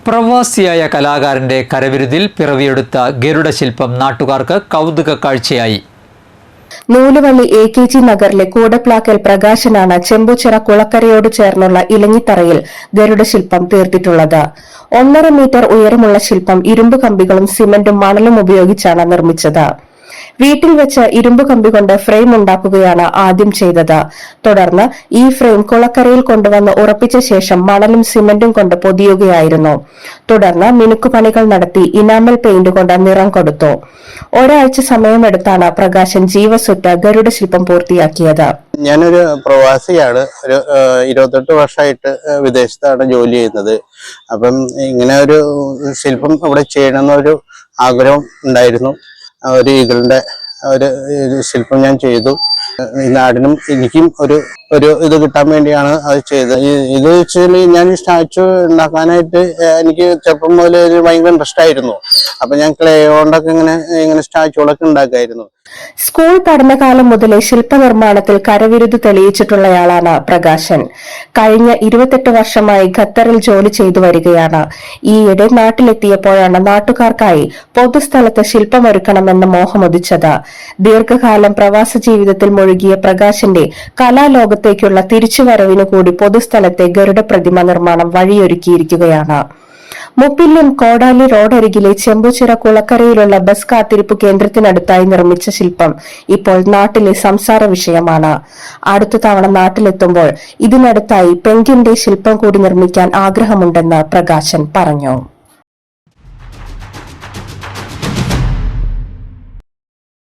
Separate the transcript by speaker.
Speaker 1: പ്രവാസിയായ കലാകാരന്റെ കരവിരുതിൽ പിറവിയെടുത്ത ഗരുഡശില്പം നാട്ടുകാർക്ക് കൗതുക കാഴ്ചയായി.
Speaker 2: നൂലുവള്ളി AKG നഗറിലെ കൂടപ്ലാക്കൽ പ്രകാശനാണ് ചെമ്പൂച്ചിറ കുളക്കരയോട് ചേർന്നുള്ള ഇലഞ്ഞിത്തറയിൽ ഗരുഡശില്പം തീർത്തിട്ടുള്ളത്. 1.5 മീറ്റർ ഉയരമുള്ള ശില്പം ഇരുമ്പ് കമ്പികളും സിമന്റും മണലും ഉപയോഗിച്ചാണ് നിർമ്മിച്ചത്. വീട്ടിൽ വെച്ച് ഇരുമ്പ് കമ്പി കൊണ്ട് ഫ്രെയിം ഉണ്ടാക്കുകയാണ് ആദ്യം ചെയ്തത്. തുടർന്ന് ഈ ഫ്രെയിം കുളക്കരയിൽ കൊണ്ടുവന്ന് ഉറപ്പിച്ച ശേഷം മണലും സിമന്റും കൊണ്ട് പൊതിയുകയായിരുന്നു. തുടർന്ന് മിനുക്കുപണികൾ നടത്തി ഇനാമൽ പെയിന്റ് കൊണ്ട് നിറം കൊടുത്തു. ഒരാഴ്ച സമയമെടുത്താണ് പ്രകാശൻ ജീവസുറ്റ ഗരുഡശില്പം പൂർത്തിയാക്കിയത്.
Speaker 3: ഞാനൊരു പ്രവാസിയാണ്. ഒരു 28 വർഷമായിട്ട് വിദേശത്താണ് ജോലി ചെയ്യുന്നത്. അപ്പം ഇങ്ങനെ ഒരു ശില്പം ഇവിടെ ചെയ്യണമെന്നൊരു ആഗ്രഹം ഉണ്ടായിരുന്നു. ഒരു ഈഗിളിന്റെ ഒരു ശില്പം ഞാൻ ചെയ്തു. ഈ നാടിനും എനിക്കും ഒരു ഇത് കിട്ടാൻ വേണ്ടിയാണ് അത് ചെയ്തത്. ഇത് വെച്ചാൽ ഞാൻ ഈ സ്റ്റാച്ചു ഉണ്ടാക്കാനായിട്ട് എനിക്ക് ചെറുപ്പം മുതലേ ഭയങ്കര ഇൻട്രസ്റ്റ് ആയിരുന്നു. അപ്പൊ ഞാൻ ക്ലേ കൊണ്ടൊക്കെ ഇങ്ങനെ സ്റ്റാച്ചുകളൊക്കെ ഉണ്ടാക്കായിരുന്നു.
Speaker 2: സ്കൂൾ പഠനകാലം മുതലേ ശില്പനിർമ്മാണത്തിൽ കരവിരുത് തെളിയിച്ചിട്ടുള്ളയാളാണ് പ്രകാശൻ. കഴിഞ്ഞ 28 വർഷമായി ഖത്തറിൽ ജോലി ചെയ്തു വരികയാണ്. ഈയിടെ നാട്ടിലെത്തിയപ്പോഴാണ് നാട്ടുകാർക്കായി പൊതുസ്ഥലത്ത് ശില്പമൊരുക്കണമെന്ന മോഹമുദിച്ചത്. ദീർഘകാലം പ്രവാസ ജീവിതത്തിൽ മുഴുകിയ പ്രകാശന്റെ കലാലോകത്തേക്കുള്ള തിരിച്ചുവരവിനു കൂടി പൊതുസ്ഥലത്തെ ഗരുഡ പ്രതിമ നിർമ്മാണം വഴിയൊരുക്കിയിരിക്കുകയാണ്. മുപ്പില്യം കോടാലി റോഡരികിലെ ചെമ്പൂച്ചിറ കുളക്കരയിലുള്ള ബസ് കാത്തിരിപ്പ് കേന്ദ്രത്തിനടുത്തായി നിർമ്മിച്ച ശില്പം ഇപ്പോൾ നാട്ടിലെ സംസാര വിഷയമാണ്. അടുത്ത തവണ നാട്ടിലെത്തുമ്പോൾ ഇതിനടുത്തായി പെങ്കിന്റെ ശില്പം കൂടി നിർമ്മിക്കാൻ ആഗ്രഹമുണ്ടെന്ന് പ്രകാശൻ പറഞ്ഞു.